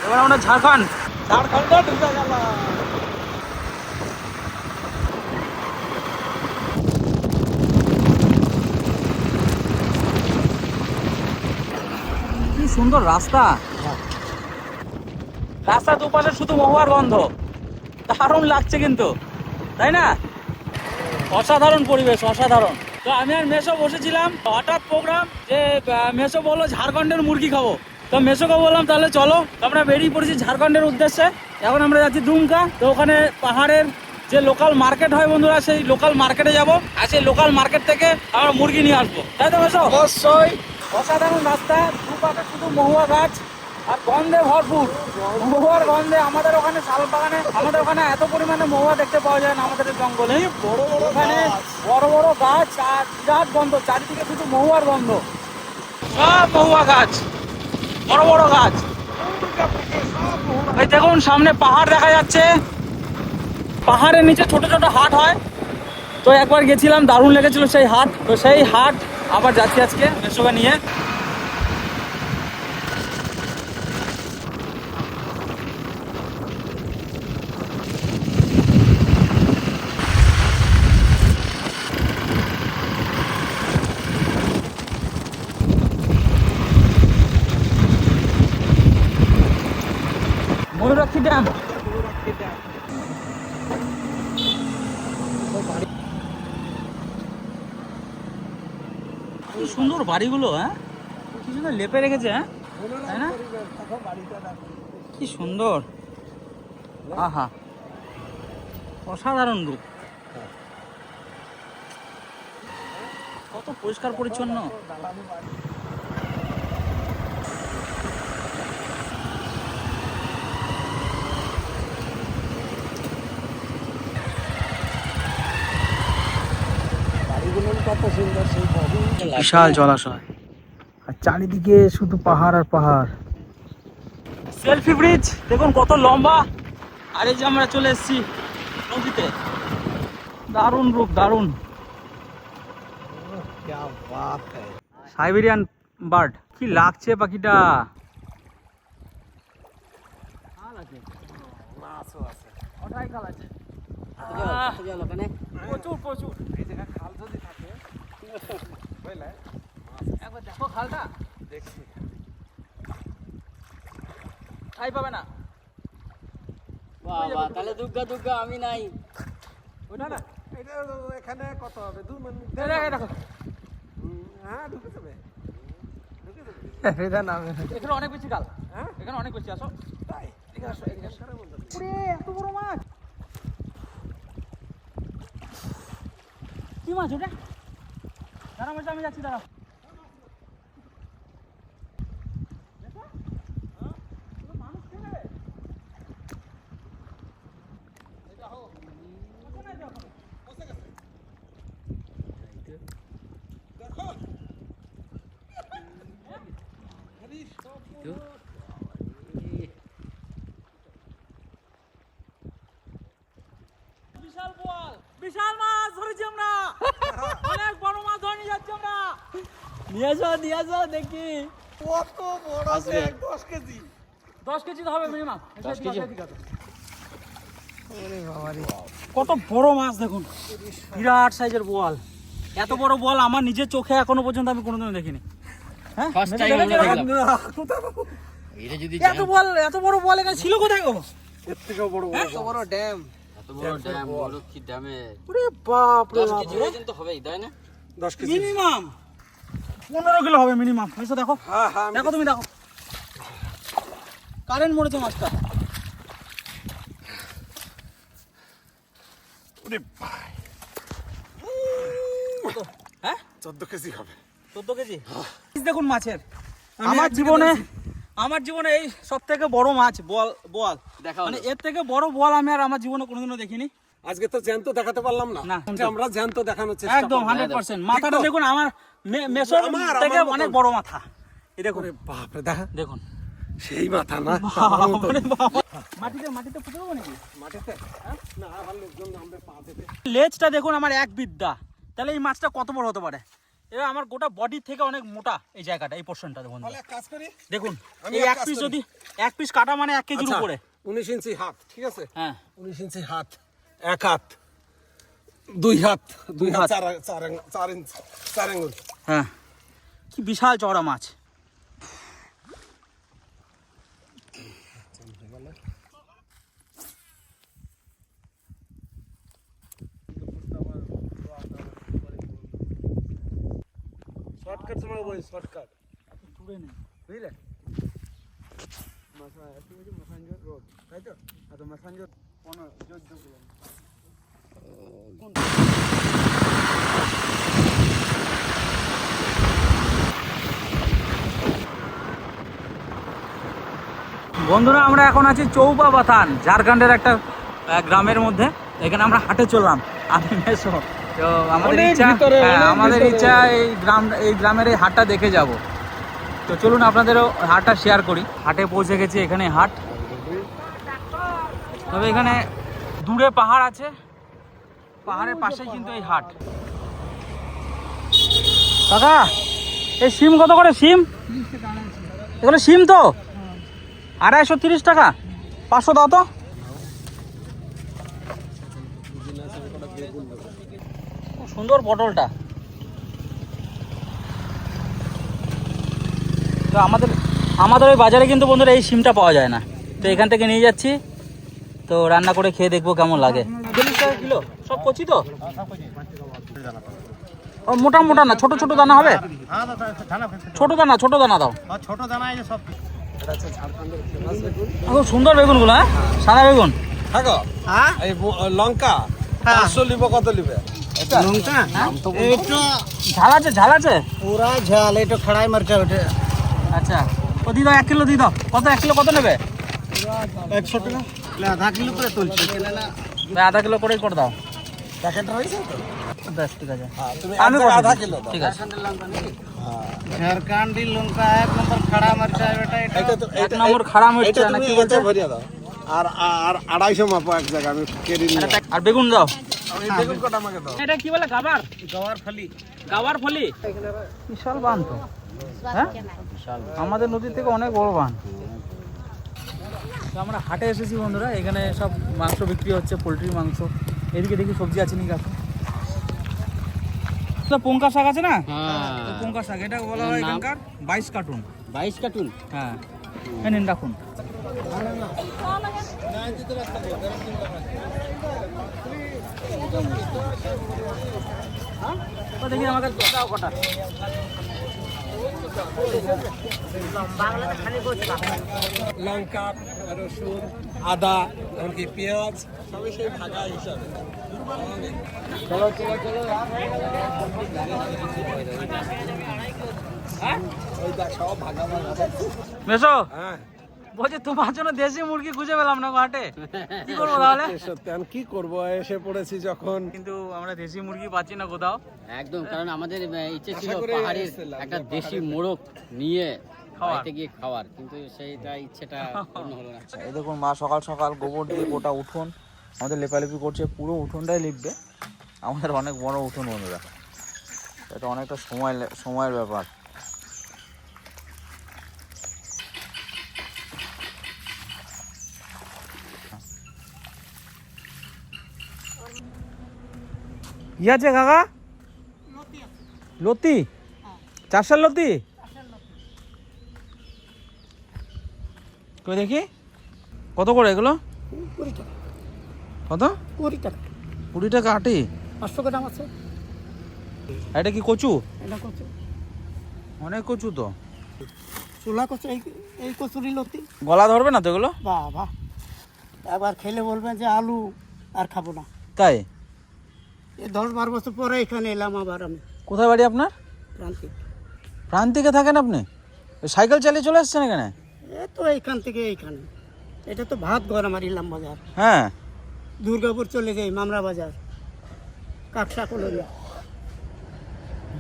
এবার আমরা ঝাড়খণ্ড ঢুকে গেল। কি সুন্দর রাস্তা, রাস্তা দুপাশে শুধু মহুয়ার গন্ধ, দারুণ লাগছে কিন্তু, তাই না? অসাধারণ পরিবেশ, অসাধারণ। তো আমি আর মেসো বসেছিলাম, হঠাৎ প্রোগ্রাম যে মেসো বললো ঝাড়খণ্ডের মুরগি খাবো। তো মেসোকে বললাম তাহলে চলো, আমরা বেরিয়ে পড়েছি ঝাড়খণ্ডের উদ্দেশ্যে। এখন আমরা যাচ্ছি দুমকা। তো ওখানে পাহাড়ের যে লোকাল মার্কেট হয় বন্ধুরা, সেই লোকাল মার্কেটে যাব, আর সেই লোকাল মার্কেট থেকে আমরা মুরগি নিয়ে আসবো, তাই তো মেসো? অবশ্যই। অসাধারণ রাস্তা, দুপাশে শুধু মহুয়া গাছ আর গন্ধে ভরপুর। মহুয়ার গন্ধে আমাদের ওখানে শাল বাগানে, আমাদের ওখানে এত পরিমাণে মহুয়া দেখতে পাওয়া যায় না আমাদের জঙ্গলে। বড় বড় ওখানে গাছ। বড় বড় গাছ আর বিরাট গন্ধ, চারিদিকে শুধু মহুয়ার গন্ধ, সব মহুয়া গাছ, বড় বড় গাছ। এই দেখুন সামনে পাহাড় দেখা যাচ্ছে, পাহাড়ের নিচে ছোট ছোট হাট হয়। তো একবার গেছিলাম, দারুণ লেগেছিল সেই হাট। তো সেই হাট আবার যাচ্ছি আজকে মেসোকে নিয়ে। ময়ূরাক্ষী ড্যাম, কি সুন্দর বাড়িগুলো, হ্যাঁ কি সুন্দর লেপে রেখেছে, হ্যাঁ তাই না? কি সুন্দর, আহা অসাধারণ রূপ, কত পরিষ্কার পরিচ্ছন্ন। কত সুন্দর সেই বিশাল জলাশয়, আর চারিদিকে শুধু পাহাড় আর পাহাড়। সেলফি ব্রিজ দেখুন কত লম্বা, আর এই যে আমরা চলে এসেছি নদীতে। দারুণ রূপ, দারুণ। সাইবেরিয়ান বার্ড, কি লাগছে পাখিটা। ওটাই খাল আছে, প্রচুর প্রচুর। এই জায়গা খাল যদি থাকে বুঝলে, একবার দেখো খালটা, দেখছি ঠাই পাবে না। বাবা তাহলে দুর্গা দুর্গা আমি নাই। ওটা না, এটা এখানে কত হবে 2 মিনিট। দেখো হ্যাঁ ঢুকে যাবে, ঢুকে যাবে। এখানে অনেক বেশি কাল, হ্যাঁ এখানে অনেক বেশি। আসো তাই এদিকে আসো, এদিকে আসো। ওরে এত বড় মাছ, কি মাছ ওটা? দাঁড়া মাছ, আমি যাচ্ছি, দাঁড়া। বিশাল বোয়াল, বিশাল মাছ ধরেছি আমরা, অনেক বড় মাছ ধরে নিয়ে যাচ্ছি আমরা। নিয়ে আসো দেখি। কত বড় আছে, 10 কেজি। 10 কেজি তো হবে মিনিমাম। 10 কেজি? ওরে বাবা রে, কত বড় মাছ দেখুন, বিরাট সাইজের বোয়াল। এত বড় বোয়াল আমার নিজের চোখে এখনো পর্যন্ত আমি কোনোদিনও দেখিনি। হ্যাঁ First time দেখেছো আমরা এরকম? এটা যদি এত বড় বোয়াল এখানে ছিল কোথায় গো? এর থেকেও বড় বড় এত বড় ড্যাম বড় কি ড্যামে ওরে বাপ রে 10 বাপ, কেজি ওজন তো হবেই তাই না? 10 কেজি। মিনিমাম 15 কিলো হবে মিনিমাম। এসো দেখো, হ্যাঁ হ্যাঁ দেখো তুমি দেখো, কারেন্ট মরেছে মাছটা। ওরে ভাই, হ্যাঁ 14 কেজি হবে। 14 কেজি দেখুন মাছের। আমার জীবনে এই সব থেকে বড় মাছ বোয়াল দেখা মানে হলো। এর থেকে বড় বোয়াল আমি আর আমার জীবনে কোনোদিনও দেখিনি। আজকে তো জ্যান্ত দেখাতে পারলাম না, না। আজকে আমরা জ্যান্ত দেখানোর চেষ্টা একদম করব। 100%। মাথাটা দেখুন আমার মেসোর আমার থেকে মতন। অনেক বড় মাথা। এই দেখুন, ওরে বাপ রে, দেখা দেখুন সেই মাথা না, আমার মতন। মাটিতে পুঁতে দেবো নাকি? মাটিতে না, আবার লোকজন নামবে পা দেবে। লেজটা দেখুন আমার এক বিদ্যা, তাহলে এই মাছটা কত বড় হতে পারে। এবার আমার গোটা বডি থেকে অনেক মোটা এই জায়গাটা, এই পোর্শনটা দেখুন। তাহলে এক কাজ করি, দেখুন আমি এই এক এক কাজ পিস করি। যদি এক পিস কাটা মানে 1 কেজির উপরে। 19 ইঞ্চি হাত, ঠিক আছে? হ্যাঁ 19 ইঞ্চি হাত, এক হাত, দুই হাত, দুই হাত, চার ইঞ্চি, 4 আঙ্গুল। হ্যাঁ, কি বিশাল চওড়া মাছ। শর্টকাট তোমাকে বলি, শর্টকাট দূরে নেই। বুঝলে? মাসাঞ্জোর রোড, তাই তো? তো মাসাঞ্জোর 14 কিলোমিটার। বন্ধুরা আমরা এখন আছি চৌপা বাথান, ঝাড়খণ্ডের একটা গ্রামের মধ্যে। এখানে আমরা হাটে চললাম, আমি মেসো। তো আমাদের অনেক ইচ্ছা, ভিতরে, হ্যাঁ, অনেক আমাদের ভিতরে। ইচ্ছা এই গ্রামের এই হাটটা দেখে যাব। তো চলুন আপনাদেরও হাটটা শেয়ার করি। হাটে পৌঁছে গেছি, এখানে হাট। তবে এখানে দূরে পাহাড় আছে, পাহাড়ের পাশেই কিন্তু এই হাট। কাকা এই সিম কত করে? সিম এগুলো সিম তো 230 টাকা, 500 দাও তো। খুব সুন্দর পটলটা। তো আমাদের ওই বাজারে কিন্তু বন্ধুরা এই সিমটা পাওয়া যায় না, তো এখান থেকে নিয়ে যাচ্ছি। তো রান্না করে খেয়ে দেখবো কেমন লাগে। 40 টাকা কিলো, সব কচি তো? ও মোটা মোটা না, ছোট ছোট দানা হবে? ছোট দানা দাও। ছোট দানা এই যে সব খুব সুন্দর বেগুনগুলো, হ্যাঁ, সাদা বেগুন। থাকো, হ্যাঁ এই লঙ্কা 500 লিব, কত লিবে? লঙ্কা এইটো ঝাল আছে। পুরা ঝাল, এইটো খড়াই মরচা ওঠে আচ্ছা, ও দিয়ে দাও, 1 কিলো দিয়ে দাও। কত 1 কিলো কত নেবে? 100 টাকা, আধা কিলো করে তুলছে কেন না? ভাই আধা কিলো করেই করে দাও। প্যাকেট রয়েছে তো? বেশ, ঠিক আছে, হ্যাঁ, তুমি আমি এক করে আধা দিচ্ছি। কিলো দাও। ঠিক আছে। ঝাড়খণ্ডী লঙ্কা 1 নম্বর খড়া মরচা বেটা, এটা এটা তো 1 নম্বর খাড়া এটা মির্চা না তুমি কি বলছে? এটা ভরিয়ে দাও। আর 250 মাপো এক জায়গা, আমি কেড়ে নিয়ে আসি। আর বেগুন দাও। এই বেগুন কটা আমাকে দাও। এটা কি বলে? গাবার গওয়ার ফালি। ফলি। বিশাল বান তো, হ্যাঁ, আমাদের নদী থেকে অনেক বড় বান। তো আমরা হাটে এসেছি বন্ধুরা, এখানে সব মাংস বিক্রি হচ্ছে, পোলট্রির মাংস। এদিকে দেখি সবজি আছে নি কাকু। পঙ্কা শাক আছে না? তো পঙ্কা শাক, এটা বলা হয় এখানকার 22 কার্টুন। 22 কার্টুন। হ্যাঁ, এই নিন রাখুন। তো দেখি আমাকে দাও কটা। লঙ্কা, রসুন, আদা, এমনকি পেঁয়াজ সবই সেই ভাগা হিসাবে। ওই দেখ, সব ভাগা ভাগা। মেসো হ্যাঁ, বলছি তোমার জন্য দেশি মুরগি খুঁজে পেলাম না গো হাটে, কি করবো তাহলে? সত্যি আমি কি করবো, এসে পড়েছি যখন। কিন্তু আমরা দেশি মুরগি পাচ্ছি না কোথাও। একদম, কারণ আমাদের ইচ্ছে ছিল আশা করে পাহাড়ের এসেছিলাম একটা যে দেশি পাহাড়ের- মোড়ক নিয়ে খাওয়ার। বাড়িতে গিয়ে খাওয়ার, কিন্তু সেইটা ইচ্ছেটা পূর্ণ হলো না। এই দেখুন মা সকাল সকাল গোবর দিয়ে গোটা উঠোন আমাদের লেপালেপি করছে, পুরো উঠোনটাই লিপবে। আমাদের অনেক বড় উঠোন বন্ধুরা, এটা অনেকটা সময়ের ব্যাপার। কি আছে কাকা? লতি, চাষের লতি। কই দেখি কত করে এগুলো? 20 টাকা, কত? 20 টাকা, 20 টাকা আটি। 500 গ্রাম আছে। এটা কি কচু? এটা কচু, অনেক কচু তো। চুলা কচু, এই কচুরি লতি। গলা ধরবে না তো এগুলো? বাবা, একবার খেলে বলবেন যে আলু আর খাবো না। তাই? এই 10-12 বছর পরে এখানে এলাম আবার আমি, কোথায় বাড়ি আপনার? প্রান্তিক। প্রান্তিকে থাকেন আপনি? সাইকেল চালিয়ে চলে আসছেন এখানে? এ তো এইখান থেকে এইখানে, এটা তো ভাত ঘর আমার ইলাম বাজার। হ্যাঁ, দুর্গাপুর চলে যাই, মামরা বাজার, কাকসা কলোনি।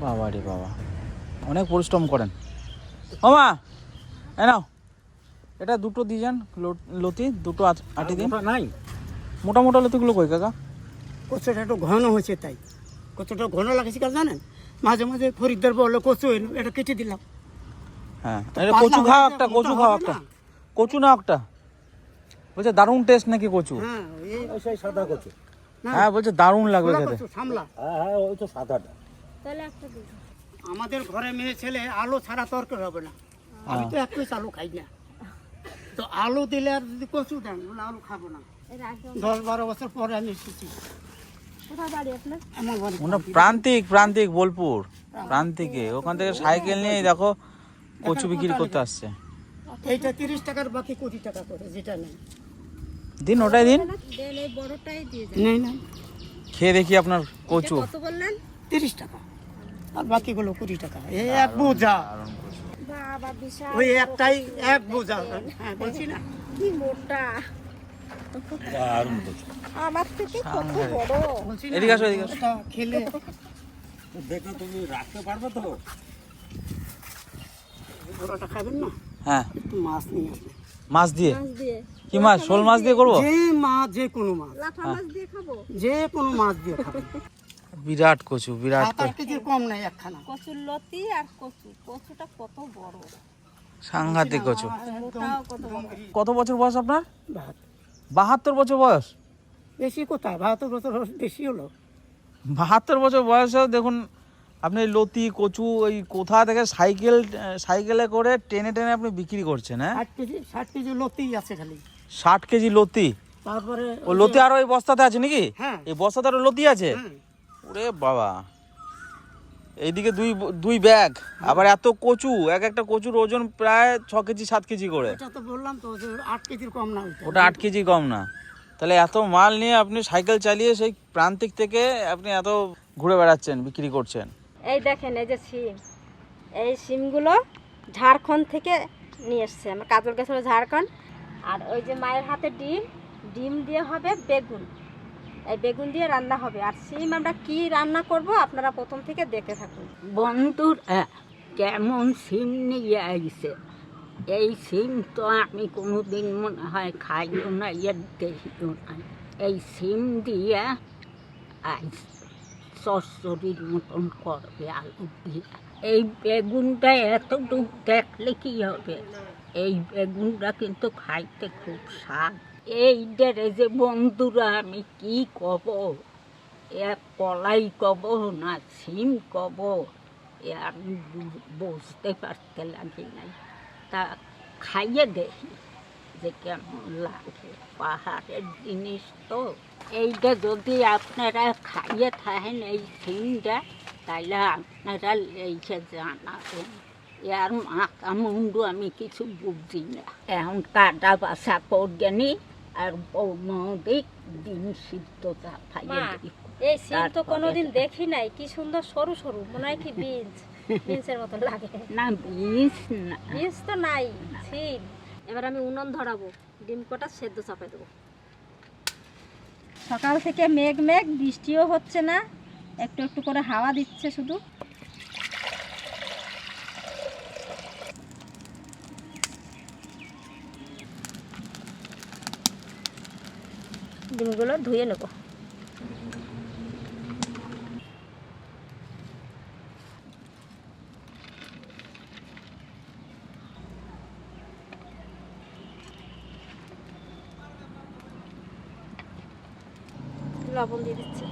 বাবা রে বাবা, অনেক পরিশ্রম করেন। ও মা, এ নাও, এটা দুটো দিয়ে যান লতি, দুটো আটি দিন। নাই, মোটা মোটা লতিগুলো কই কাকা? কচুটা একটু ঘন হয়েছে, তাই কতটা ঘন লাগছে কাজ জানেন? মাঝে মাঝে খরিদ্দার বললো কচু এনো, এটা কেটে দিলাম। হ্যাঁ এটা কচু খাও একটা, কচু খাও একটা, কচু নাও একটা। বলছে দারুণ টেস্ট নাকি কচু? হ্যাঁ এই ওই সেই সাদা কচু। হ্যাঁ বলছে দারুণ লাগবে খোলা খেতে। কচু, সামলা। হ্যাঁ ওই তো সাদাটা। আমাদের ঘরে মেয়ে ছেলে আলু ছাড়া তরকারি হবে না। আমি তো এক পিস আলু খাই না, তো আলু দিলে আর যদি কচু দেন বলে আলু খাবো না। 10-12 বছর পরে আমি এসেছি। আমার বাড়ি ওটা প্রান্তিক বোলপুর প্রান্তিকে, ওখান থেকে সাইকেল নিয়ে এই দেখো কচু বিক্রি করতে আসছে। এইটা 30 টাকার বাকি 20 টাকা করে, যেটা নেই দিন ওটাই দিন, নেই না খেয়ে দেখি আপনার কচু। 30 টাকা, আর বাকিগুলো 20 টাকা। এই এক বোঝা, ওই একটাই এক বোঝা। হ্যাঁ বলছি না, দারুণ কচু। বলছি না, এদিকে আসো, এদিকে আসো। ওটা খেলে দেখো তুমি রাখতে পারবে তো? ওটা খাবেন না, হ্যাঁ একটু মাছ নিয়ে আসবেন। মাছ দিয়ে, কি মাছ? শোল মাছ দিয়ে করবো? যে মাছ, যে কোনো মাছ, যে কোনো মাছ দিয়ে খাবেন। বিরাট কচু, বিরাট 7-8 কচু, কেজির কম নাই একখানা। কচুর লতি আর কচুটা কত বড়, সাংঘাতিক কচু। মোটাও কত বড়। কত বছর বয়স আপনার? ভাত 72 বছর বয়স। বেশি কোথায়, 72 বছর বেশি হলো। 72 বছর বয়সেও দেখুন আপনি লতি কচু ওই কোথা থেকে সাইকেলে করে টেনে টেনে আপনি বিক্রি করছেন। হ্যাঁ 60 কেজি লতিই আছে খালি। 60 কেজি লতি। তারপরে ও লতি আরো ওই বস্তাতে আছে নাকি? হ্যাঁ। এই বস্তাতে আরো লতি আছে? হ্যাঁ, ওরে বাবা, এইদিকে দুই ব্যাগ, আবার এত কচু, একটা কচুর ওজন প্রায় 6 কেজি 7 কেজি করে। এটা তো বললাম তো যে 8 কেজির কম না ওইটা। ওটা 8 কেজি কম না। তাহলে এত মাল নিয়ে আপনি সাইকেল চালিয়ে সেই প্রান্তিক থেকে আপনি এত ঘুরে বেড়াচ্ছেন, বিক্রি করছেন। এই দেখেন, এই যে সিম, এই সিমগুলো ঝাড়খণ্ড থেকে নিয়ে এসছে, আমার কাজল গেছিল ঝাড়খণ্ড। আর ওই যে মায়ের হাতে ডিম দিয়ে হবে বেগুন, এই বেগুন দিয়ে রান্না হবে। আর সিম আমরা কি রান্না করব আপনারা প্রথম থেকে দেখতে থাকুন। বন্ধুরা কেমন সিম নিয়ে আইছে, এই সিম তো আমি কোনোদিন মনে হয় খাইও না, এর দেখিও না। এই সিম দিয়ে আইস চচ্চড়ির মতন করবে আলু দিয়ে। এই বেগুনটা এতটুক দেখলে কি হবে, এই বেগুনটা কিন্তু খাইতে খুব স্বাদ। এইটারে যে বন্ধুরা আমি কি কব, এক কলাই কব না সিম কব, এ আমি বুঝতে পারতে লাগি নাই। তা খাইয়ে দেখি যে কেমন লাগে, পাহাড়ের জিনিস তো। এইটা যদি আপনারা খাইয়ে থাকেন এই সিমটা, তাহলে আপনারা লেখে জানাবেন। এর মাথা মুন্ডু আমি কিছু বুঝি না। এখন কাটা বাসা করবেনি, আর বৌমদিক ডিম সিদ্ধ খাইয়ে দিই। এই সিম তো কোনোদিন দেখি নাই, কি সুন্দর সরু সরু, মনে হয় কি বিনসের মতো লাগে। না বিষ না, বিনস তো নাই, সিম। এবার আমি উনুন ধরাবো, ডিম কটা সেদ্ধ চাপাই দেবো। সকাল থেকে মেঘ বৃষ্টিও হচ্ছে না, একটু একটু করে হাওয়া দিচ্ছে শুধু। ডিমগুলো ধুয়ে নেব। লবণ দিয়ে দিচ্ছি।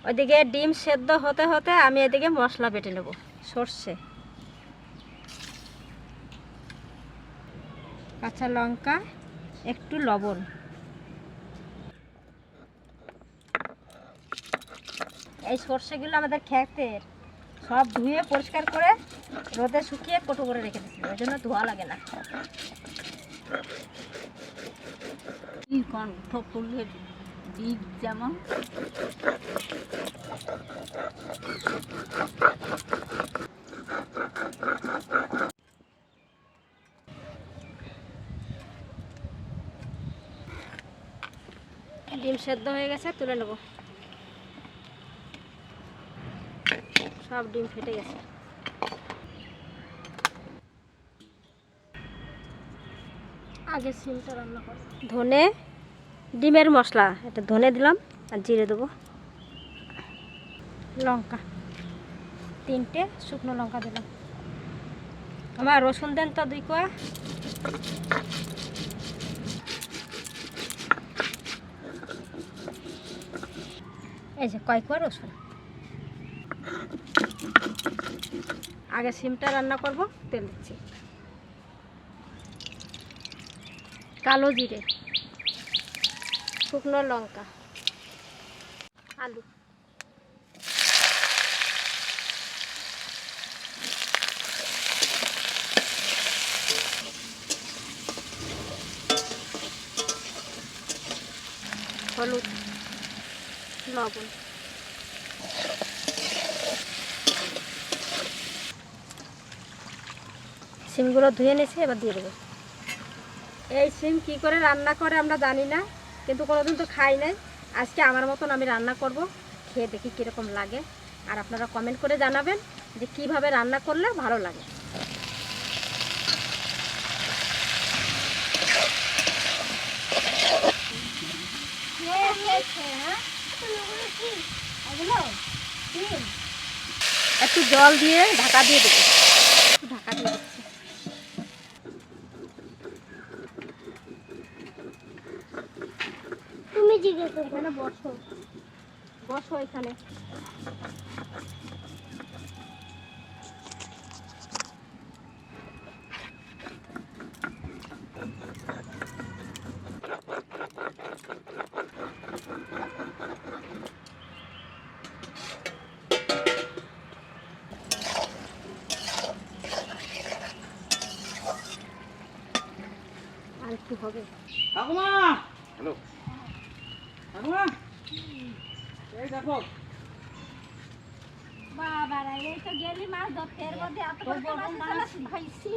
ওইদিকে ডিম সেদ্ধ হতে হতে আমি এদিকে মশলা বেটে নেব। সর্ষে, কাঁচা লঙ্কা, একটু লবণ। এই সর্ষেগুলো আমাদের ক্ষেতের, সব ধুয়ে পরিষ্কার করে রোদে শুকিয়ে কটো করে রেখে দিচ্ছি, ওই জন্য ধোয়া লাগে না। কণ্ঠ ফুলের বীজ যেমন ডিম সেদ্ধ হয়ে গেছে, তুলে নেব। সব ডিম ফেটে গেছে। আগে সিমটা রান্না করব। ধনে, ডিমের মশলা, এটা ধনে দিলাম আর জিরে দেবো। লঙ্কা, 3টে শুকনো লঙ্কা দিলাম। আমার রসুন দেন তো 2 কোয়া। এই যে কয় কোয়া রসুন। আগে সিমটা রান্না করব, তেল দিচ্ছি। কালো জিরে, শুকনো লঙ্কা, আলু, হলুদ, লবণ, সিমগুলো ধুয়ে নিয়েছি, এবার দিয়ে দেবো। এই সিম কি করে রান্না করে আমরা জানি না, কিন্তু কোনোদিন তো খাই নাই। আজকে আমার মতন আমি রান্না করব, খেয়ে দেখি কীরকম লাগে। আর আপনারা কমেন্ট করে জানাবেন যে কিভাবে রান্না করলে ভালো লাগে। একটু জল দিয়ে ঢাকা দিয়ে দেবো, ঢাকা দিয়ে দিচ্ছি। তুমি জিজ্ঞেস এখানে বসো, বসো এখানে। আর একটু হবে। ঠাকুমা, হ্যালো ঠাকুমা, এই দেখো। বাবারা, এই তো গেলি মাছ ধরতে, এর মধ্যে এত বড় মাছ খাইছি।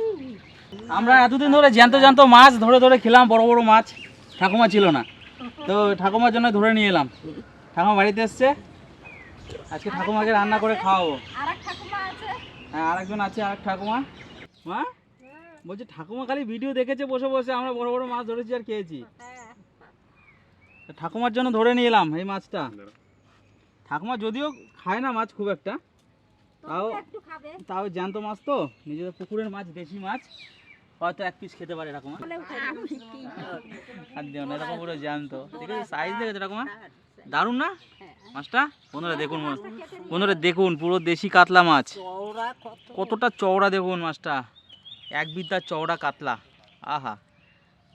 আমরা এতদিন ধরে জ্যান্ত জ্যান্ত মাছ ধরে ধরে খেলাম, বড় বড় মাছ। ঠাকুমা ছিল না, তো ঠাকুমার জন্য ধরে নিয়ে এলাম। ঠাকুমা বাড়িতে এসছে, আজকে ঠাকুমাকে রান্না করে খাওয়াবো। আরেক ঠাকুমা আছে। হ্যাঁ, আরেকজন আছে, আরেক ঠাকুমা। মা বলছে ঠাকুমা খালি ভিডিও দেখেছে বসে বসে, আমরা বড় বড় মাছ ধরেছি আর খেয়েছি। ঠাকুমার জন্য ধরে নিয়ে এলাম এই মাছটা। ঠাকুমা যদিও খায় না মাছ খুব একটা, তাও জ্যান্ত মাছ তো, নিজেদের পুকুরের মাছ, দেশি মাছ, হয়তো 1 পিস খেতে পারে ঠাকুমা। আর দিও না, এরকম পুরো জ্যান্ত। ঠিক আছে, সাইজ দেখেছো ঠাকুমা, দারুণ না মাছটা? বন্ধুরা দেখুন, বন্ধুরা দেখুন, পুরো দেশি কাতলা মাছ, কতটা চওড়া দেখুন মাছটা, 1 বিদ্যার চওড়া কাতলা। আহা,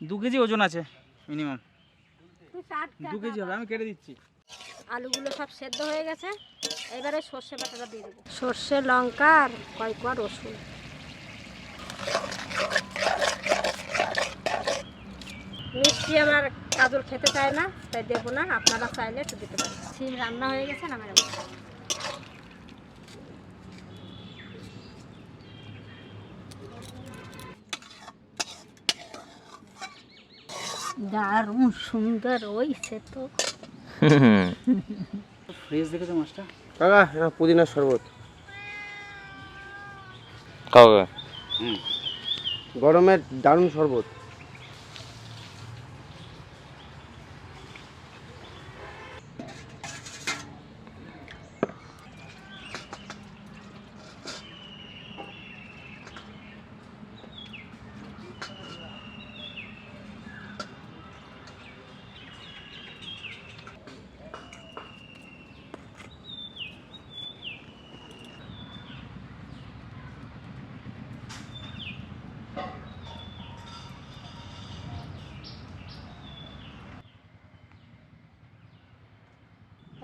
2 কেজি ওজন আছে মিনিমাম, 2 কেজি হবে। আমি কেটে দিচ্ছি। আলুগুলো সব সেদ্ধ হয়ে গেছে, এবারে সর্ষে বাটাটা দিয়ে দেবো। সর্ষে, লঙ্কা আর কয় কোয়া রসুন। মিষ্টি আমার কাজল খেতে চায় না, তাই দেবো না, আপনারা চাইলে একটু দিতে পারেন। সিম রান্না হয়ে গেছে না ম্যাডাম। দারুণ সুন্দর হয়েছে তো। ফ্রেশ দেখেছো মাছটা? কাকা পুদিনার শরবত গরমের দারুণ শরবত।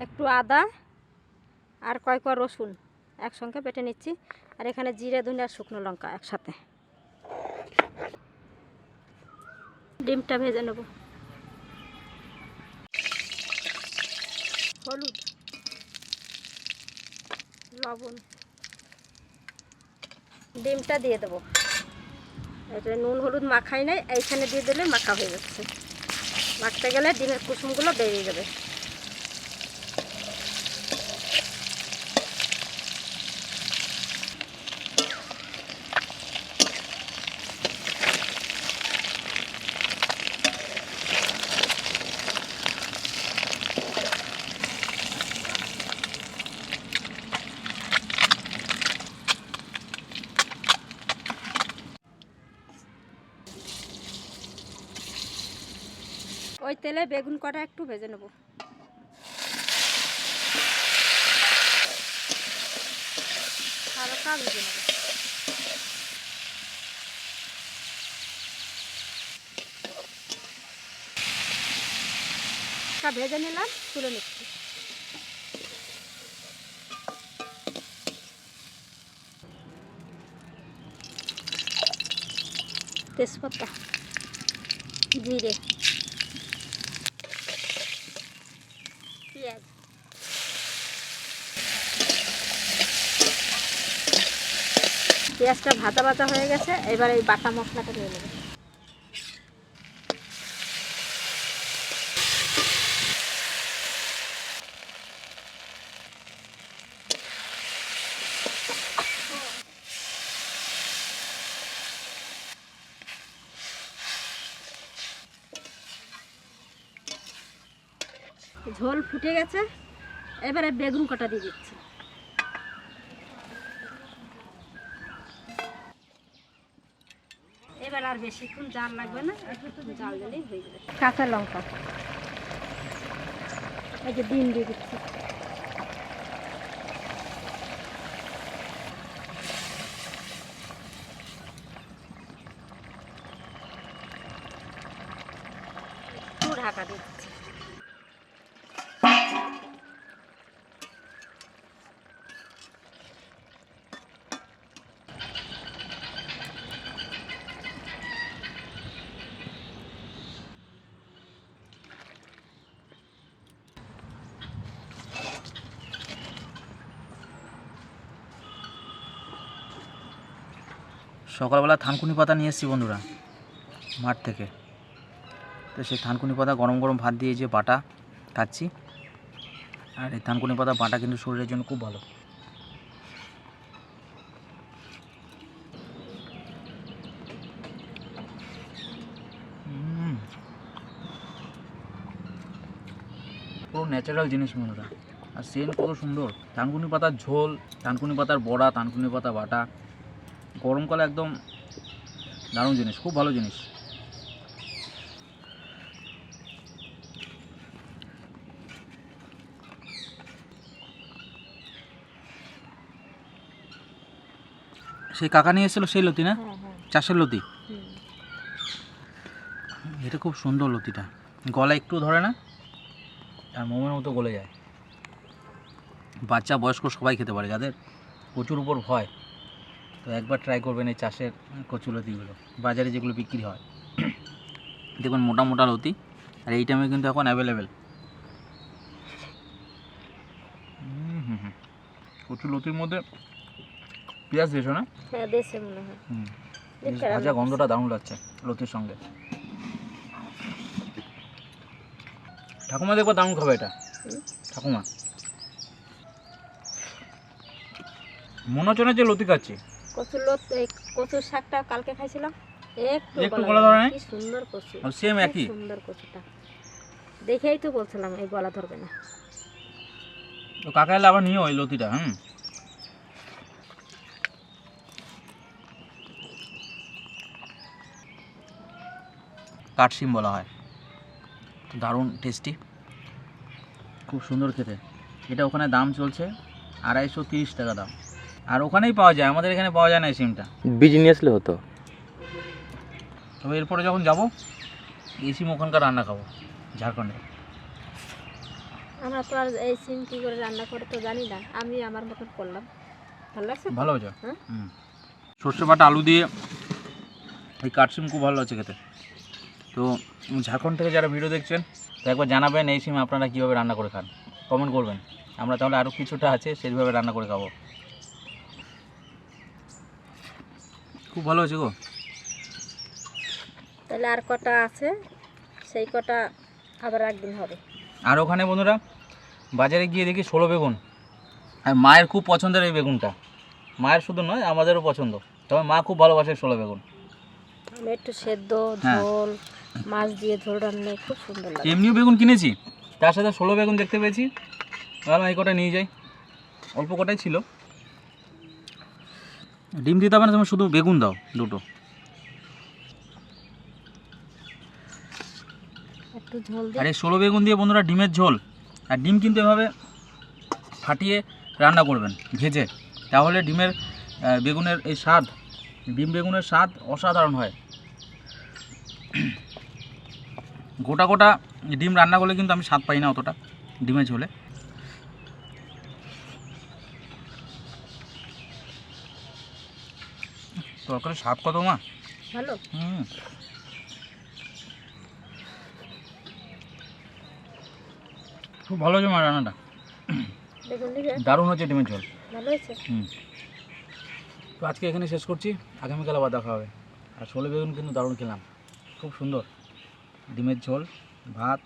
একটু আদা আর কয় কোয়া রসুন একসঙ্গে বেটে নিচ্ছি, আর এখানে জিরে, ধনে আর শুকনো লঙ্কা একসাথে। ডিমটা ভেজে নেব। হলুদ, লবণ, ডিমটা দিয়ে দেবো। এটা নুন হলুদ মাখাই নাই, এইখানে দিয়ে দিলে মাখা হয়ে যাচ্ছে। মাখতে গেলে ডিমের কুসুমগুলো বেরিয়ে যাবে। ওই তেলে বেগুন কটা একটু ভেজে নেব। হালকা ভেজে নেব। ভেজে নিলাম, তুলে নিচ্ছি। তেজপাতা, জিরে, পেঁয়াজ, পেঁয়াজটা ভাজা ভাজা হয়ে গেছে। এবার এই বাটা মশলাটা দিয়ে নেব। ঝোল ফুটে গেছে, এবারে বেগুন কটা দিয়ে দিচ্ছি। এবার আর বেশিক্ষণ জাল লাগবে না, একটু জাল দিলেই হয়ে যাবে। কাঁচা লঙ্কা, এই যে ডিম দিয়ে দিচ্ছি। একটু ঢাকা দিচ্ছি। সকালবেলা থানকুনি পাতা নিয়ে এসেছি বন্ধুরা মাঠ থেকে। তো সেই থানকুনি পাতা গরম গরম ভাত দিয়ে যে বাটা খাচ্ছি। আর এই থানকুনি পাতা বাটা কিন্তু শরীরের জন্য খুব ভালো। পুরো ন্যাচারাল জিনিস বন্ধুরা। আর সেন্ট কত সুন্দর। থানকুনি পাতার ঝোল, থানকুনি পাতার বড়া, থানকুনি পাতা বাটা গরমকালে একদম দারুণ জিনিস, খুব ভালো জিনিস। সেই কাকা নিয়ে এসেছিল সেই লতি না, চাষের লতি। এটা খুব সুন্দর লতিটা, গলা একটু ধরে না আর মোমের মতো গলে যায়। বাচ্চা বয়স্ক সবাই খেতে পারে, যাদের প্রচুর উপর ভয় তো একবার ট্রাই করবেন এই চাষের কচুলতিগুলো, বাজারে যেগুলো বিক্রি হয়। দেখবেন মোটা মোটা লতি, আর এই টাইমে কিন্তু এখন অ্যাভেলেবেল। কচুলতির মধ্যে পেঁয়াজ দিয়েছো না? হ্যাঁ দেশে মনে হয়। ভাজা গন্ধটা দারুণ লাগছে লতির সঙ্গে। ঠাকুমা দেখবো দারুণ খাবে এটা। ঠাকুমা মনে হচ্ছে না যে লতি খাচ্ছি। কচুর শাকটা কালকে খাইছিলাম, একটু গলা ধরে নাই? কি সুন্দর কচু, সেম একই সুন্দর কচুটা দেখেই তো বলছিলাম এই গলা ধরবে না। তো কাকা এলে আবার নিও ওই লতিটা। কাঠসিম বলা হয়, দারুণ টেস্টি, খুব সুন্দর খেতে। এটা ওখানে দাম চলছে 230 টাকা দাম, আর ওখানেই পাওয়া যায়, আমাদের এখানে পাওয়া যায় না এই সিমটা। বীজ নিয়ে আসলে হতো। তবে এরপরে যখন যাবো এই সিম ওখানকার রান্না খাবো, ঝাড়খণ্ডে। আমরা তো আর এই সিম কী করে রান্না করে তো জানি না, আমি আমার মতন করলাম। ভালো লাগছে, ভালো হয়েছে। হ্যাঁ? সর্ষে বাটা আলু দিয়ে এই কাঠসিম খুব ভালো লাগছে খেতে। তো ঝাড়খণ্ড থেকে যারা ভিডিও দেখছেন তো একবার জানাবেন এই সিম আপনারা কীভাবে রান্না করে খান, কমেন্ট করবেন। আমরা তাহলে আরও কিছুটা আছে সেইভাবে রান্না করে খাবো। খুব ভালো হয়েছে গো। তাহলে আর কটা আছে, সেই কটা আবার একদিন হবে। আর ওখানে বন্ধুরা বাজারে গিয়ে দেখি 16 বেগুন, আর মায়ের খুব পছন্দের এই বেগুনটা। মায়ের শুধু নয় আমাদেরও পছন্দ, তবে মা খুব ভালোবাসে 16 বেগুন। আমি একটু সেদ্ধ হ্যাঁ। ঝোল মাছ দিয়ে ঝোল রান্না খুব সুন্দর লাগে। এমনিও বেগুন কিনেছি, তার সাথে 16 বেগুন দেখতে পেয়েছি, ভাবলাম এই কটা নিয়ে যাই। অল্প কটাই ছিল। ডিম দিতে হবে না, তুমি শুধু বেগুন দাও দুটো। একটু ঝোল আর দিয়ে এই ষোলো বেগুন দিয়ে বন্ধুরা ডিমের ঝোল, আর ডিম কিন্তু এভাবে ফাটিয়ে রান্না করবেন ভেজে, তাহলে ডিমের বেগুনের এই স্বাদ, ডিম বেগুনের স্বাদ অসাধারণ হয়। গোটা গোটা ডিম রান্না করলে কিন্তু আমি স্বাদ পাই না অতটা ডিমের ঝোলে। তরকারি স্বাদ কত মা! ভালো। খুব ভালো হয়েছে মা রান্নাটা, বেগুন দিয়ে দারুণ হচ্ছে ডিমের ঝোল। ভালো হয়েছে। তো আজকে এখানে শেষ করছি, আগামীকাল আবার দেখা হবে। আর ছোলে বেগুন কিন্তু দারুণ খেলাম, খুব সুন্দর ডিমের ঝোল, ভাত,